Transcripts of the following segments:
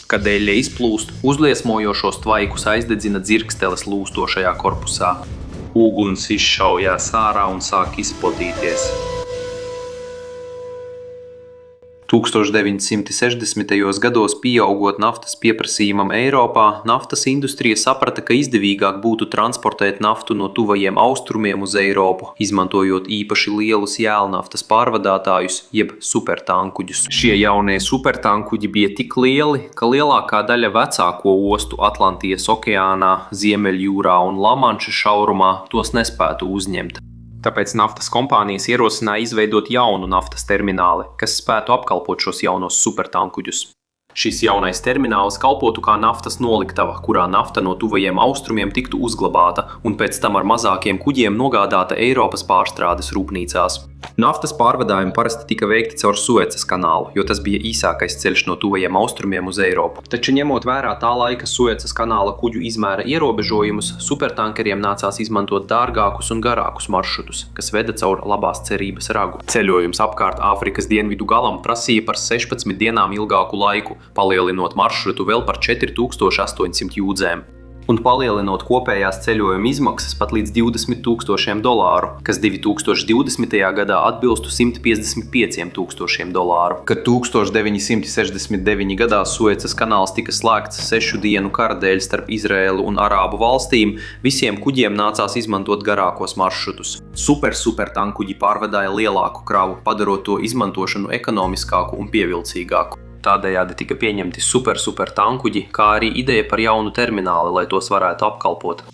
Kad eļļa izplūst, uzliesmojošos tvaikus aizdedzina dzirksteles lūstošajā korpusā. Uguns izšaujās ārā un sāk izplatīties. 1960. gados pieaugot naftas pieprasījumam Eiropā, naftas industrija saprata, ka izdevīgāk būtu transportēt naftu no tuvajiem austrumiem uz Eiropu, izmantojot īpaši lielus jēlnaftas pārvadātājus, jeb supertankuģus. Šie jaunie supertankuģi bija tik lieli, ka lielākā daļa vecāko ostu Atlantijas okeānā, Ziemeļjūrā un Lamanša šaurumā tos nespētu uzņemt. Tāpēc naftas kompānijas ierosināja izveidot jaunu naftas termināli, kas spētu apkalpot šos jaunos supertankuģus. Šis jaunais termināls kalpotu kā naftas noliktava, kurā nafta no tuvajiem austrumiem tiktu uzglabāta un pēc tam ar mazākiem kuģiem nogādāta Eiropas pārstrādes rūpnīcās. Naftas pārvadājumi parasti tika veikti caur Suecas kanālu, jo tas bija īsākais ceļš no tuvajiem austrumiem uz Eiropu. Taču ņemot vērā tā laika Suecas kanāla kuģu izmēra ierobežojumus, supertankeriem nācās izmantot dārgākus un garākus maršrutus, kas veda caur Labās cerības ragu. Ceļojums apkārt Āfrikas dienvidu galam prasīja par 16 dienām ilgāku laiku, palielinot maršrutu vēl par 4800 jūdzēm. Un palielinot kopējās ceļojuma izmaksas pat līdz $20,000, kas 2020. gadā atbilstu $155,000. Kad 1969. gadā Suecas kanāls tika slēgts 6 dienu kara dēļ starp Izraēlu un Arābu valstīm, visiem kuģiem nācās izmantot garākos maršrutus. Supertankuģi pārvadāja lielāku kravu, padarot to izmantošanu ekonomiskāku un pievilcīgāku. Tādējādi tika pieņemti supertankuģi, kā arī ideja par jaunu termināli, lai tos varētu apkalpot.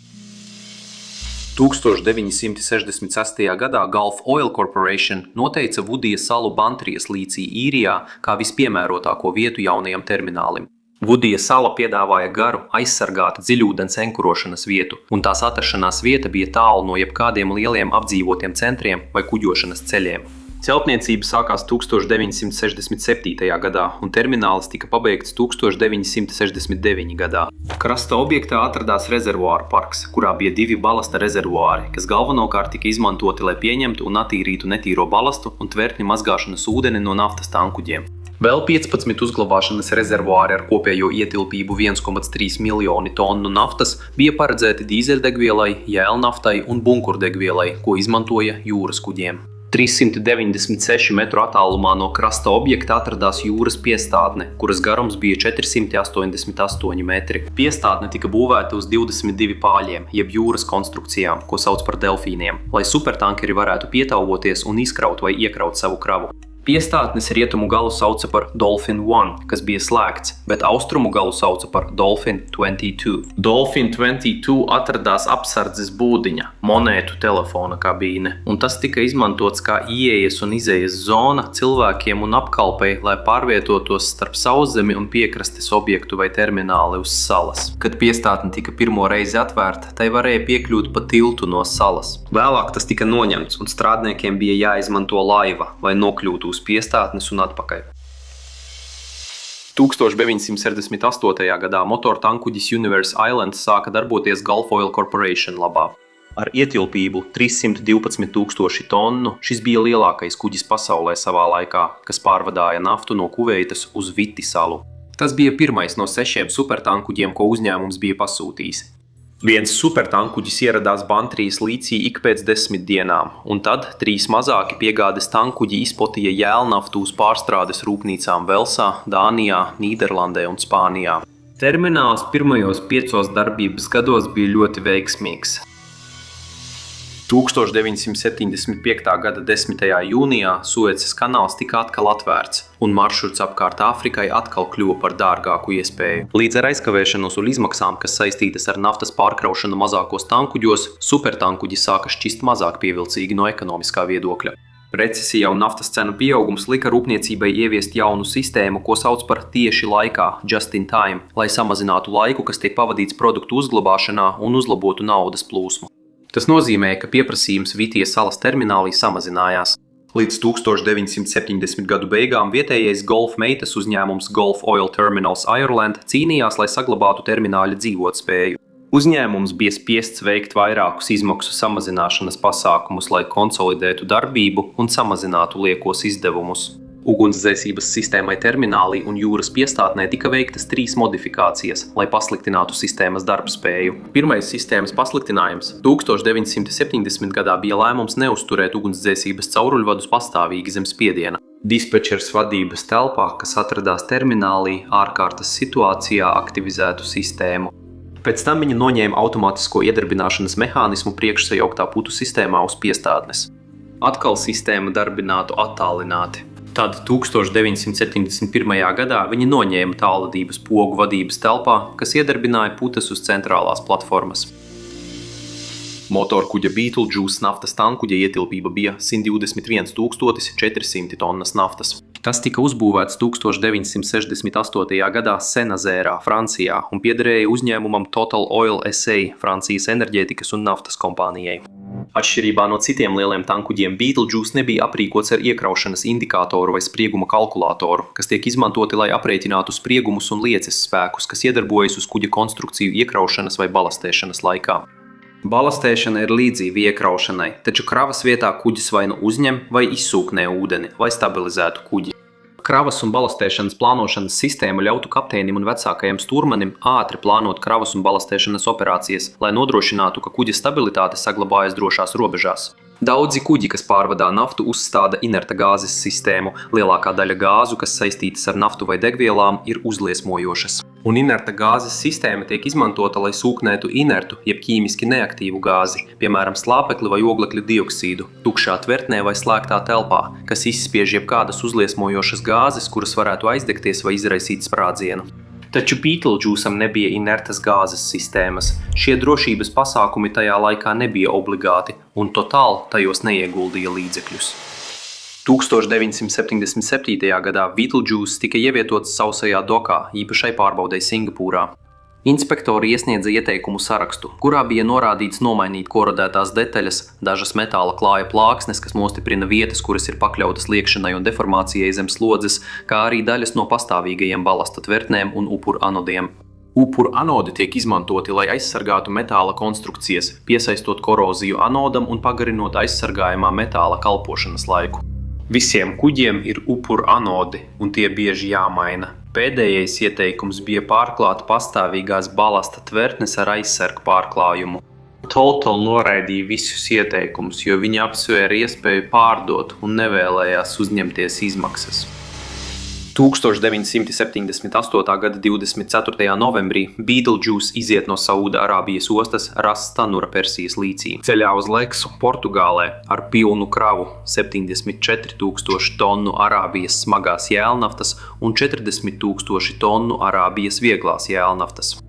1966. gadā Gulf Oil Corporation noteica Vudija salu Bantrijas līcī Īrijā kā vispiemērotāko vietu jaunajam terminālim. Vudija sala piedāvāja garu, aizsargātu dziļūdens enkurošanas vietu, un tās atrašanās vieta bija tālu no jebkādiem lieliem apdzīvotiem centriem vai kuģošanas ceļiem. Celtniecība sākās 1967. gadā, un terminālis tika pabeigts 1969. gadā. Krasta objektā atradās rezervuāru parks, kurā bija 2 balasta rezervuāri, kas galvenokārt tika izmantoti, lai pieņemtu un attīrītu netīro balastu un tvertņu mazgāšanas ūdeni no naftas tankuģiem. Vēl 15 uzglabāšanas rezervuāri ar kopējo ietilpību 1,3 miljoni tonu naftas bija paredzēti dīzeļdegvielai, jēlnaftai un bunkurdegvielai, ko izmantoja jūras kuģiem. 396 metru attālumā no krasta objekta atradās jūras piestātne, kuras garums bija 488 metri. Piestātne tika būvēta uz 22 pāļiem, jeb jūras konstrukcijām, ko sauc par delfīniem, lai supertankeri varētu pietauvoties un izkraut vai iekraut savu kravu. Piestātnes rietumu galu sauca par Dolphin 1, kas bija slēgts, bet austrumu galu sauca par Dolphin 22. Dolphin 22 atradās apsardzes būdiņa, monētu telefona kabīne, un tas tika izmantots kā ieejas un izejas zona cilvēkiem un apkalpei, lai pārvietotos starp sauszemi un piekrastes objektu vai termināli uz salas. Kad piestātne tika pirmo reizi atvērta, tai varēja piekļūt pa tiltu no salas. Vēlāk tas tika noņemts, un strādniekiem bija jāizmanto laiva, lai nokļūtu uz piestātnes un atpakaļ. 1968. gadā motortankuģis Universe Island sāka darboties Gulf Oil Corporation labā. Ar ietilpību 312,000 tonu šis bija lielākais kuģis pasaulē savā laikā, kas pārvadāja naftu no Kuveitas uz Viti salu. Tas bija pirmais no 6 supertankuģiem, ko uzņēmums bija pasūtījis. Viens supertankuģis ieradās Bantrijas līcī ik pēc 10 dienām, un tad 3 mazāki piegādes tankuģi izplatīja jēlnaftu uz pārstrādes rūpnīcām Velsā, Dānijā, Nīderlandē un Spānijā. Termināls pirmajos 5 darbības gados bija ļoti veiksmīgs. 1975. gada 10. jūnijā Suecas kanāls tika atkal atvērts, un maršruts apkārt Āfrikai atkal kļuva par dārgāku iespēju. Līdz ar aizkavēšanos un izmaksām, kas saistītas ar naftas pārkraušanu mazākos tankuģos, supertankuģi sāka šķist mazāk pievilcīgi no ekonomiskā viedokļa. Recesija un naftas cenu pieaugums lika rūpniecībai ieviest jaunu sistēmu, ko sauc par tieši laikā, just in time, lai samazinātu laiku, kas tiek pavadīts produktu uzglabāšanā un uzlabotu naudas plūsmu. Tas nozīmē, ka pieprasījums Vitijas salas terminālī samazinājās. Līdz 1970. gadu beigām vietējais Gulf meitas uzņēmums Gulf Oil Terminals Ireland cīnījās, lai saglabātu termināļa dzīvotspēju. Uzņēmums bija spiests veikt vairākus izmaksu samazināšanas pasākumus, lai konsolidētu darbību un samazinātu liekos izdevumus. Ugunsdzēsības sistēmai terminālī un jūras piestātnē tika veiktas 3 modifikācijas, lai pasliktinātu sistēmas darbspēju. Pirmais sistēmas pasliktinājums 1970. gadā bija lēmums neuzturēt ugunsdzēsības cauruļvadus pastāvīgi zem spiediena. Dispečers vadības telpā, kas atradās terminālī, ārkārtas situācijā aktivizētu sistēmu. Pēc tam viņi noņēma automātisko iedarbināšanas mehānismu priekšsajauktā putu sistēmā uz piestātnes. Atkal sistēma darbinātu attālināti. Tad 1971. gadā viņi noņēma tālvadības pogu vadības telpā, kas iedarbināja putas uz centrālās platformas. Motorkuģa Beetlejuice naftas tankuģa ietilpība bija 121 400 tonnas naftas. Tas tika uzbūvēts 1968. gadā Senazērā, Francijā, un piederēja uzņēmumam Total Oil SA, Francijas enerģētikas un naftas kompānijai. Atšķirībā no citiem lieliem tankuģiem, Beetlejuice nebija aprīkots ar iekraušanas indikātoru vai sprieguma kalkulātoru, kas tiek izmantoti, lai aprēķinātu spriegumus un lieces spēkus, kas iedarbojas uz kuģa konstrukciju iekraušanas vai balastēšanas laikā. Balastēšana ir līdzīga iekraušanai, taču kravas vietā kuģis vai nu uzņem vai izsūknē ūdeni, lai stabilizētu kuģi. Kravas un balastēšanas plānošanas sistēma ļautu kapteinim un vecākajam stūrmanim ātri plānot kravas un balastēšanas operācijas, lai nodrošinātu, ka kuģa stabilitāte saglabājas drošās robežās. Daudzi kuģi, kas pārvadā naftu, uzstāda inerta gāzes sistēmu. Lielākā daļa gāzu, kas saistītas ar naftu vai degvielām, ir uzliesmojošas. Un inerta gāzes sistēma tiek izmantota, lai sūknētu inertu, jeb ķīmiski neaktīvu gāzi, piemēram, slāpekli vai oglekļa dioksīdu, tukšā tvertnē vai slēgtā telpā, kas izspiež jebkādas uzliesmojošas gāzes, kuras varētu aizdegties vai izraisīt sprādzienu. Taču Beetlejuicam nebija inertas gāzes sistēmas. Šie drošības pasākumi tajā laikā nebija obligāti, un Total tajos neieguldīja līdzekļus. 1977. gadā Beetlejuice tika ievietots sausajā dokā, īpašai pārbaudei Singapūrā. Inspektori iesniedza ieteikumu sarakstu, kurā bija norādīts nomainīt korodētās detaļas, dažas metāla klāja plāksnes, kas nostiprina vietas, kuras ir pakļautas liekšanai un deformācijai zem slodzes, kā arī daļas no pastāvīgajiem balasta tvertnēm un upuru anodiem. Upuru anodi tiek izmantoti, lai aizsargātu metāla konstrukcijas, piesaistot koroziju anodam un pagarinot aizsargājumā metāla kalpošanas laiku. Visiem kuģiem ir upuru anodi, un tie bieži jāmaina. Pēdējais ieteikums bija pārklāt pastāvīgās balasta tvertnes ar aizsargu pārklājumu. Total noraidīja visus ieteikumus, jo viņi apsvēra iespēju pārdot un nevēlējās uzņemties izmaksas. 1978. gada 24. novembrī Beetlejuice iziet no Saūda-Arābijas ostas Ras Tanura Persijas līcī. Ceļā uz Leksu, Portugālē, ar pilnu kravu 74 000 tonnu Arābijas smagās jēlnaftas un 40 000 tonnu Arābijas vieglās jēlnaftas.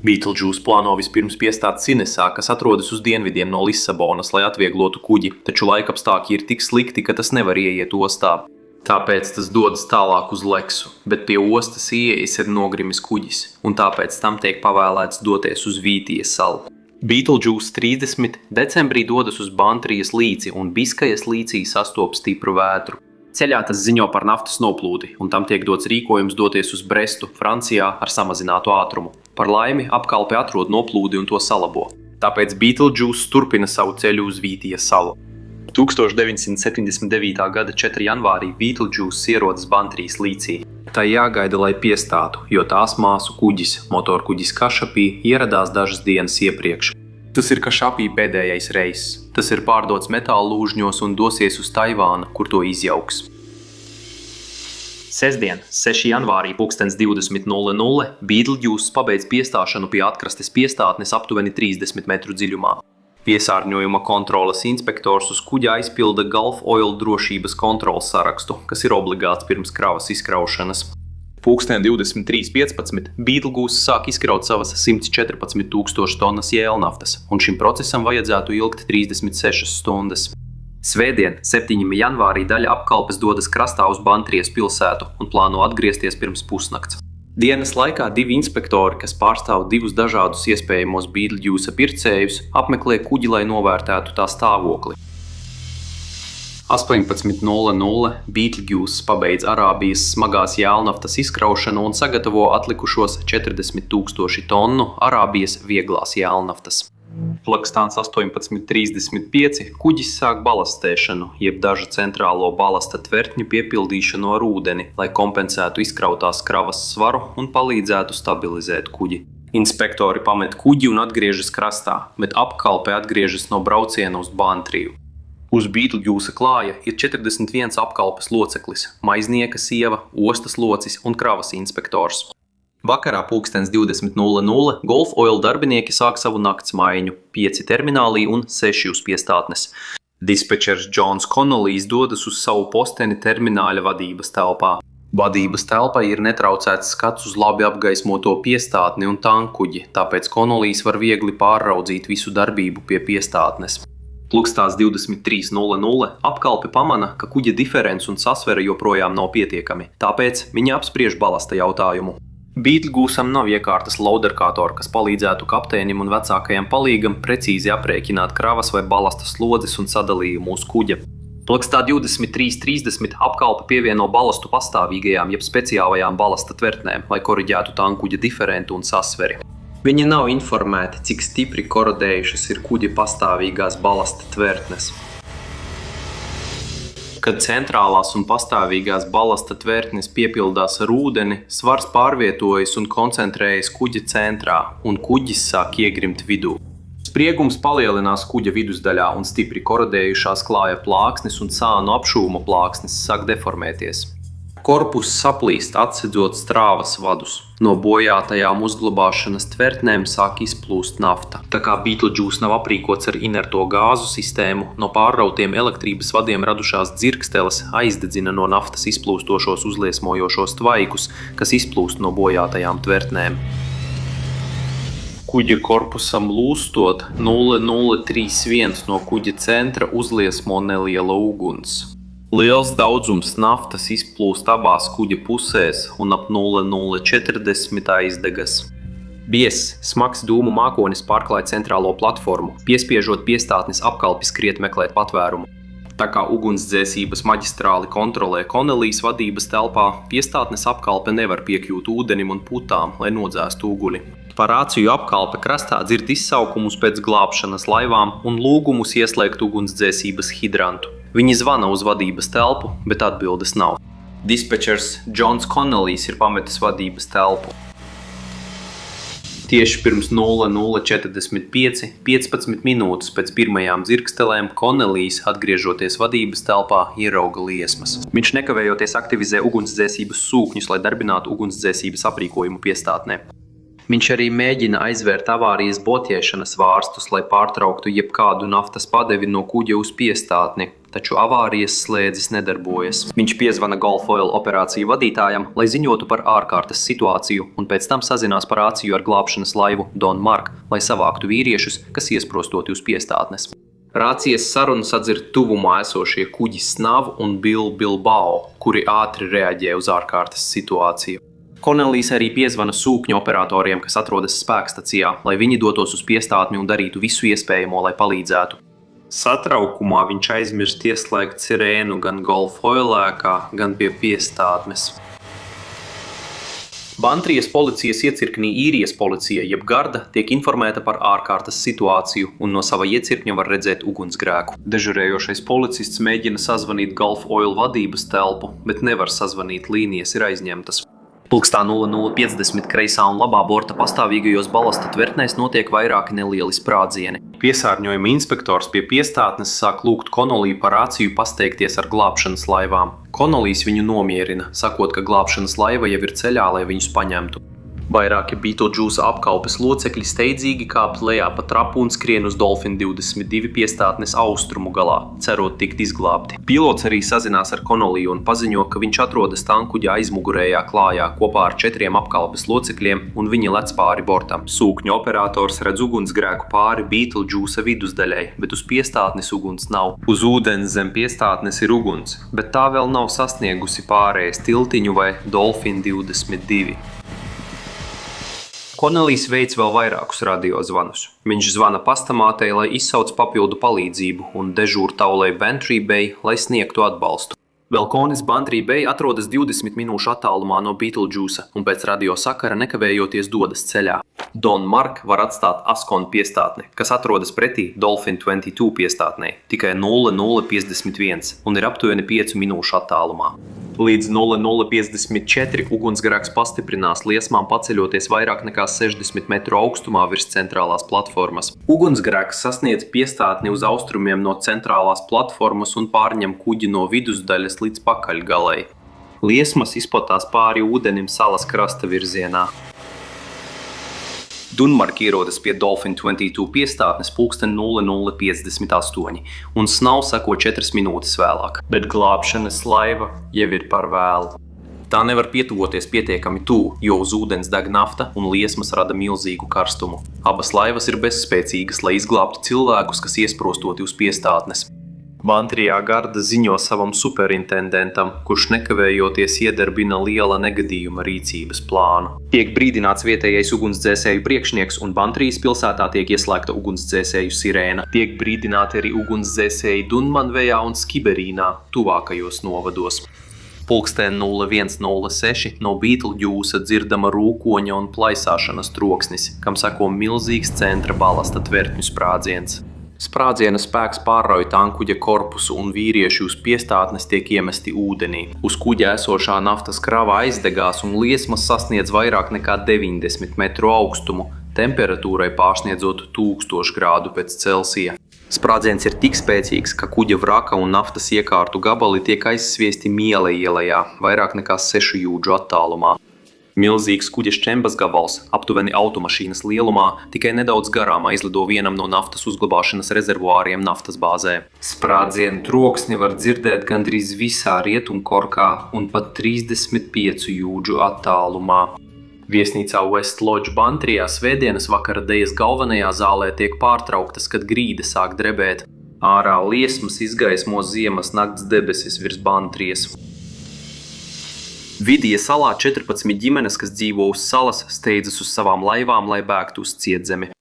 Beetlejuice plāno vispirms piestāt Sinesā, kas atrodas uz dienvidiem no Lisabonas, lai atvieglotu kuģi, taču laikapstākļi ir tik slikti, ka tas nevar ieiet ostā. Tāpēc tas dodas tālāk uz Leksu, bet pie ostas ieejas ir nogrimis kuģis, un tāpēc tam tiek pavēlēts doties uz Vītijas salu. Beetlejuice 30 decembrī dodas uz Bantrijas līci, un Biskajas līcī sastop stipru vētru. Ceļā tas ziņo par naftas noplūdi, un tam tiek dots rīkojums doties uz Brestu, Francijā, ar samazinātu ātrumu. Par laimi apkalpe atrod noplūdi un to salabo. Tāpēc Beetlejuice turpina savu ceļu uz Vītijas salu. 1979. gada 4. janvārī Beetlejuice ierodas Bantrijas līcī. Tā jāgaida, lai piestātu, jo tās māsu kuģis, motorkuģis Kašapī, ieradās dažas dienas iepriekš. Tas ir Kašapī pēdējais reiss. Tas ir pārdots metāla lūžņos un dosies uz Taivānu, kur to izjauks. Sestdien, 6. janvārī 20:00 Beetlejuice pabeidz piestāšanu pie atkrastes piestātnes aptuveni 30 metru dziļumā. Piesārņojuma kontroles inspektors uz kuģa aizpilda Gulf Oil drošības kontroles sarakstu, kas ir obligāts pirms kravas izkraušanas. 23:15 Beetlejuice sāk izkraut savas 114 000 tonnas jēlnaftas, un šim procesam vajadzētu ilgt 36 stundas. Svētdien, 7. janvārī daļa apkalpes dodas krastā uz Bantrijas pilsētu un plāno atgriezties pirms pusnakts. Dienas laikā 2 inspektori, kas pārstāv 2 dažādus iespējamos Beetlejuice pircējus, apmeklē kuģi, lai novērtētu tā stāvokli. 18:00 Beetlejuice pabeidz Arābijas smagās jēlnaftas izkraušanu un sagatavo atlikušos 40 000 tonnu Arābijas vieglās jēlnaftas. Plakstās 18:35 kuģis sāk balastēšanu, jeb dažu centrālo balasta tvertņu piepildīšanu ar ūdeni, lai kompensētu izkrautās kravas svaru un palīdzētu stabilizēt kuģi. Inspektori pamet kuģi un atgriežas krastā, bet apkalpe atgriežas no brauciena uz Bantriju. Uz Beetlejuice klāja ir 41 apkalpes loceklis, maiznieka sieva, ostas locis un kravas inspektors. Vakarā 20:00 Gulf Oil darbinieki sāk savu naktsmaiņu, 5 terminālī un 6 uz piestātnes. Dispečers Džons Konnolijs dodas uz savu posteni termināļa vadības telpā. Vadības telpai ir netraucēts skats uz labi apgaismoto piestātni un tankuģi, tāpēc Konnolijs var viegli pārraudzīt visu darbību pie piestātnes. Plukstās 23:00 apkalpe pamana, ka kuģa diferents un sasvere joprojām nav pietiekami, tāpēc viņa apspriež balasta jautājumu. Beetlejuicam nav iekārtas lauderkātora, kas palīdzētu kapteinim un vecākajam palīgam precīzi aprēķināt kravas vai balasta slodzes un sadalījumu uz kuģa. Plakstā 23:30 apkalpe pievieno balastu pastāvīgajām jeb speciālajām balasta tvertnēm, lai koriģētu tankuģa diferentu un sasveri. Viņi nav informēti, cik stipri korodējušas ir kuģa pastāvīgās balasta tvertnes. Kad centrālās un pastāvīgās balasta tvertnes piepildās ar ūdeni, svars pārvietojas un koncentrējas kuģa centrā, un kuģis sāk iegrimt vidū. Spriegums palielinās kuģa vidusdaļā un stipri korodējušās klāja plāksnes un sānu apšūma plāksnes sāk deformēties. Korpus saplīst, atsedzot strāvas vadus. No bojātajām uzglabāšanas tvertnēm sāk izplūst nafta. Tā kā Beetlejuice nav aprīkots ar inerto gāzu sistēmu, no pārrautiem elektrības vadiem radušās dzirksteles aizdedzina no naftas izplūstošos uzliesmojošos tvaikus, kas izplūst no bojātajām tvertnēm. Kuģa korpusam lūstot 0031 no kuģa centra uzliesmo neliela uguns. Liels daudzums naftas izplūst abās kuģa pusēs un ap 0040 aizdegas. Biezs, smags dūmu mākonis pārklāj centrālo platformu, piespiežot piestātnes apkalpi skriet meklēt patvērumu. Tā kā ugunsdzēsības maģistrāli kontrolē Konnolijs vadības telpā, piestātnes apkalpe nevar piekļūt ūdenim un putām, lai nodzēstu uguni. Par rāciju apkalpe krastā dzird izsaukumus pēc glābšanas laivām un lūgumus ieslēgt ugunsdzēsības hidrantu. Viņi zvana uz vadības telpu, bet atbildes nav. Dispečers Džons Konnolijs ir pametis vadības telpu. Tieši pirms 00:45, 15 minūtes pēc pirmajām dzirkstelēm, Konnolijs, atgriežoties vadības telpā, ierauga liesmas. Viņš nekavējoties aktivizē ugunsdzēsības sūkņus, lai darbinātu ugunsdzēsības aprīkojumu piestātnē. Viņš arī mēģina aizvērt avārijas bloķēšanas vārstus, lai pārtrauktu jebkādu naftas padevi no kuģa uz piestātni, taču avārijas slēdzis nedarbojas. Viņš piezvana Gulf Oil operāciju vadītājam, lai ziņotu par ārkārtas situāciju, un pēc tam sazinās par rāciju ar glābšanas laivu Don Mark, lai savāktu vīriešus, kas iesprostoti uz piestātnes. Rācijas sarunu sadzird tuvumā esošie kuģi Snav un Bilbao, kuri ātri reaģē uz ārkārtas situāciju. Konnolijs arī piezvana sūkņu operatoriem, kas atrodas spēkstacijā, lai viņi dotos uz piestātni un darītu visu iespējamo, lai palīdzētu. Satraukumā viņš aizmirst ieslēgt sirēnu gan Gulf Oil ēkā, gan pie piestātnes. Bantrijas policijas iecirknī īrijas policija, jeb garda, tiek informēta par ārkārtas situāciju un no sava iecirkņa var redzēt ugunsgrēku. Dežurējošais policists mēģina sazvanīt Gulf Oil vadības telpu, bet nevar sazvanīt, līnijas ir aizņemtas. Plukstā 0050 kreisā un labā borta pastāvīgajos balasta tvertnēs notiek vairāki nelieli sprādzieni. Piesārņojuma inspektors pie piestātnes sāk lūgt Konnoliju par rāciju pasteigties ar glābšanas laivām. Konnolijs viņu nomierina, sakot, ka glābšanas laiva jau ir ceļā, lai viņus paņemtu. Vairāki Beetlejuice apkalpes locekļi steidzīgi kāp lejā pa trapu un skrien uz Dolphin 22 piestātnes austrumu galā, cerot tikt izglābti. Pilots arī sazinās ar Konnoliju un paziņo, ka viņš atrodas tankuģa aizmugurējā klājā kopā ar 4 apkalpes locekļiem un viņi lec pāri bortam. Sūkņu operators redz ugunsgrēku pāri Beetlejuice vidusdaļai, bet uz piestātnes uguns nav. Uz ūdens zem piestātnes ir uguns, bet tā vēl nav sasniegusi pārējais tiltiņu vai Dolphin 22. Konnolijs veic vēl vairākus radiozvanus. Viņš zvana pastamātei, lai izsauc papildu palīdzību un dežūr taulē Bantry Bay, lai sniegtu atbalstu. Velkonis Bantry Bay atrodas 20 minūšu attālumā no Beetlejuice un pēc radio sakara nekavējoties dodas ceļā. Donmark var atstāt Askonu piestātni, kas atrodas pretī Dolphin 22 piestātnei, tikai 0051 un ir aptuveni 5 minūšu attālumā. Līdz 0054 ugunsgrēks pastiprinās liesmām paceļoties vairāk nekā 60 metru augstumā virs centrālās platformas. Ugunsgrēks sasniedz piestātni uz austrumiem no centrālās platformas un pārņem kuģi no vidusdaļas līdz pakaļgalei. Liesmas izplatās pāri ūdenim salas krasta virzienā. Dunmark ierodas pie Dolphin 22 piestātnes pulksten 0058 un Snaw seko 4 minūtes vēlāk, bet glābšanas laiva jau ir par vēlu. Tā nevar pietuvoties pietiekami tuvu, jo uz ūdens deg nafta un liesmas rada milzīgu karstumu. Abas laivas ir bezspēcīgas, lai izglābtu cilvēkus, kas iesprostoti uz piestātnes. Bantrijā Garda ziņo savam superintendentam, kurš nekavējoties iedarbina liela negadījuma rīcības plānu. Tiek brīdināts vietējais ugunsdzēsēju priekšnieks un Bantrijas pilsētā tiek ieslēgta ugunsdzēsēju sirēna. Tiek brīdināti arī ugunsdzēsēji Dunmanvejā un Skiberīnā, tuvākajos novados. Pulksten 01:06 no Beetlejuice dzirdama rūkoņa un plaisāšanas troksnis, kam seko milzīgs centra balasta tvertņu sprādziens. Sprādziena spēks pārrauj tankuģa korpusu un vīrieši uz piestātnes tiek iemesti ūdenī. Uz kuģa esošā naftas krava aizdegās un liesmas sasniedz vairāk nekā 90 metru augstumu, temperatūrai pārsniedzot 1000 grādu pēc Celsija. Sprādziens ir tik spēcīgs, ka kuģa vraka un naftas iekārtu gabali tiek aizsviesti Miele ielajā, vairāk nekā 6 jūdžu attālumā. Milzīgs kuģa šķembas gabals, aptuveni automašīnas lielumā, tikai nedaudz garām aizlido vienam no naftas uzglabāšanas rezervuāriem naftas bāzē. Sprādzienu troksni var dzirdēt gandrīz visā Rietumkorkā un pat 35 jūdžu attālumā. Viesnīcā West Lodge Bantrijā svētdienas vakara dejas galvenajā zālē tiek pārtrauktas, kad grīda sāk drebēt. Ārā liesmas izgaismo ziemas nakts debesis virs Bantrijas. Vidija salā 14 ģimenes, kas dzīvo uz salas, steidzas uz savām laivām, lai bēgtu uz Cietzemi.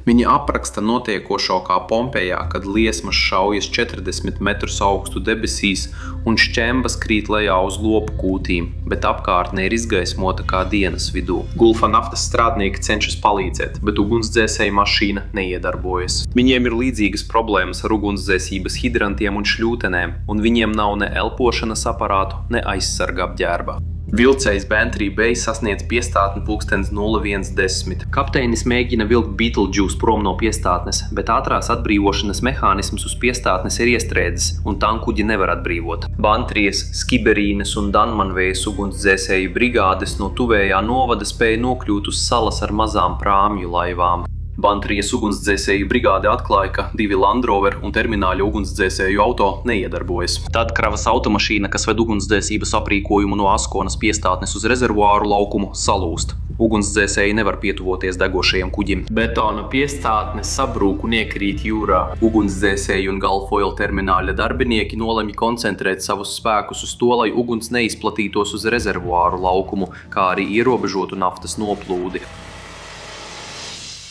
Viņi apraksta notiekošo kā Pompejā, kad liesmas šaujas 40 metrus augstu debesīs un šķembas krīt lejā uz lopu kūtīm, bet apkārtne ir izgaismota kā dienas vidū. Gulfa naftas strādnieki cenšas palīdzēt, bet ugunsdzēsēja mašīna neiedarbojas. Viņiem ir līdzīgas problēmas ar ugunsdzēsības hidrantiem un šļūtenēm, un viņiem nav ne elpošanas aparātu, ne aizsarga apģērba. Vilcējs Bantry Bay sasniedz piestātni pulkstens 01:10. Kapteinis mēģina vilkt Beetlejuice prom no piestātnes, bet ātrās atbrīvošanas mehānisms uz piestātnes ir iestrēdzis, un tankuģi nevar atbrīvot. Bantrijas, Skiberīnes un Dunmanvejas ugunsdzēsēju brigādes no tuvējā novada spēja nokļūt uz salas ar mazām prāmju laivām. Bantrijas ugunsdzēsēju brigāde atklāja, ka 2 Land Rover un termināļa ugunsdzēsēju auto neiedarbojas. Tad kravas automašīna, kas ved ugunsdzēsības aprīkojumu no Askonas piestātnes uz rezervuāru laukumu, salūst. Ugunsdzēsēji nevar pietuvoties degošajam kuģim. Betona piestātne sabrūk un iekrīt jūrā. Ugunsdzēsēji un Gulf Oil termināļa darbinieki nolemj koncentrēt savus spēkus uz to, lai uguns neizplatītos uz rezervuāru laukumu, kā arī ierobežotu naftas noplūdi.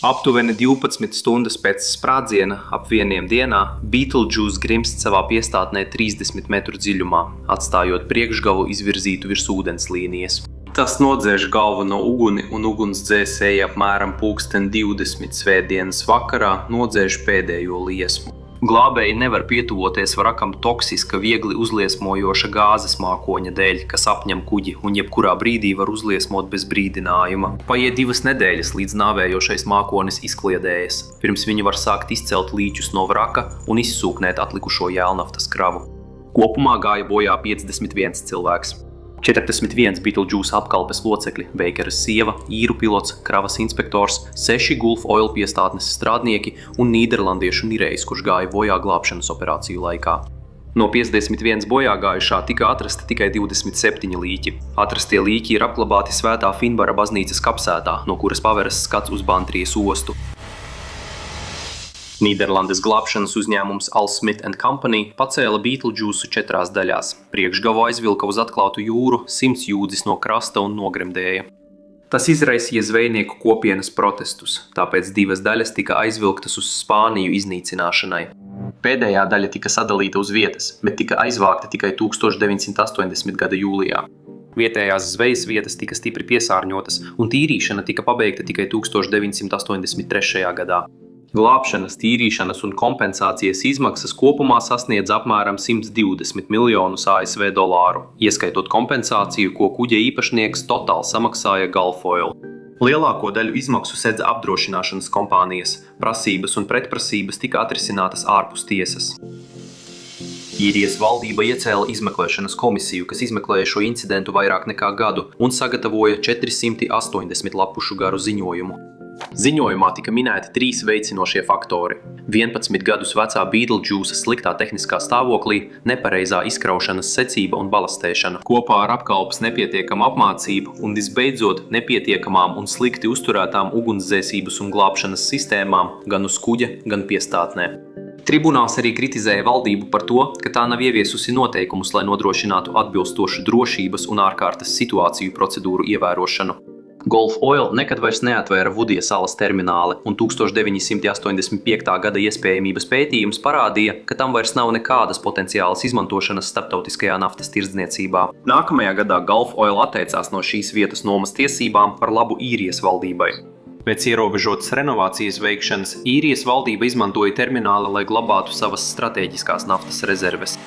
Aptuveni 12 stundas pēc sprādziena ap 1 dienā Beetlejuice grimst savā piestātnē 30 metru dziļumā, atstājot priekšgalu izvirzītu virs ūdens līnijas. Tas nodzēš galveno uguni un ugunsdzēsēji apmēram pulksten 20 svētdienas vakarā nodzēš pēdējo liesmu. Glābēji nevar pietuvoties vrakam toksiska, viegli uzliesmojoša gāzes mākoņa dēļ, kas apņem kuģi un jebkurā brīdī var uzliesmot bez brīdinājuma. Paiet 2 nedēļas, līdz nāvējošais mākonis izkliedējas. Pirms viņi var sākt izcelt līķus no vraka un izsūknēt atlikušo jēlnaftas kravu. Kopumā gāja bojā 51 cilvēks. 41 Beetlejuice apkalpes locekļi, Beikeras sieva, īru pilots, kravas inspektors, 6 Gulf Oil piestātnes strādnieki un nīderlandiešu Nirejs, kurš gāja bojā glābšanas operāciju laikā. No 51 bojāgājušā tika atrasti tikai 27 līķi. Atrastie līķi ir apglabāti Svētā Finbara baznīcas kapsētā, no kuras paveras skats uz Bantrijas ostu. Nīderlandes glābšanas uzņēmums Al Smith & Company pacēla Beetlejuice 4 daļās. Priekšgalu aizvilka uz atklātu jūru, 100 jūdzis no krasta un nogremdēja. Tas izraisīja zvejnieku kopienas protestus, tāpēc 2 daļas tika aizvilktas uz Spāniju iznīcināšanai. Pēdējā daļa tika sadalīta uz vietas, bet tika aizvākta tikai 1980. gada jūlijā. Vietējās zvejas vietas tika stipri piesārņotas, un tīrīšana tika pabeigta tikai 1983. gadā. Glābšanas, tīrīšanas un kompensācijas izmaksas kopumā sasniedz apmēram 120 miljonus ASV dolāru, ieskaitot kompensāciju, ko kuģa īpašnieks Total samaksāja Gulf Oil. Lielāko daļu izmaksu sedza apdrošināšanas kompānijas. Prasības un pretprasības tika atrisinātas ārpus tiesas. Īrijas valdība iecēla izmeklēšanas komisiju, kas izmeklēja šo incidentu vairāk nekā gadu un sagatavoja 480 lapušu garu ziņojumu. Ziņojumā tika minēti 3 veicinošie faktori – 11 gadus vecā Beetlejuice sliktā tehniskā stāvoklī, nepareizā izkraušanas secība un balastēšana, kopā ar apkalpes nepietiekamu apmācību un, visbeidzot, nepietiekamām un slikti uzturētām ugunsdzēsības un glābšanas sistēmām gan uz kuģa, gan piestātnē. Tribunāls arī kritizēja valdību par to, ka tā nav ieviesusi noteikumus, lai nodrošinātu atbilstošu drošības un ārkārtas situāciju procedūru ievērošanu. Gulf Oil nekad vairs neatvēra Vudija salas termināli, un 1985. gada iespējamības pētījums parādīja, ka tam vairs nav nekādas potenciālas izmantošanas starptautiskajā naftas tirdzniecībā. Nākamajā gadā Gulf Oil atteicās no šīs vietas nomas tiesībām par labu Īrijas valdībai. Pēc ierobežotas renovācijas veikšanas Īrijas valdība izmantoja termināli, lai glabātu savas stratēģiskās naftas rezerves.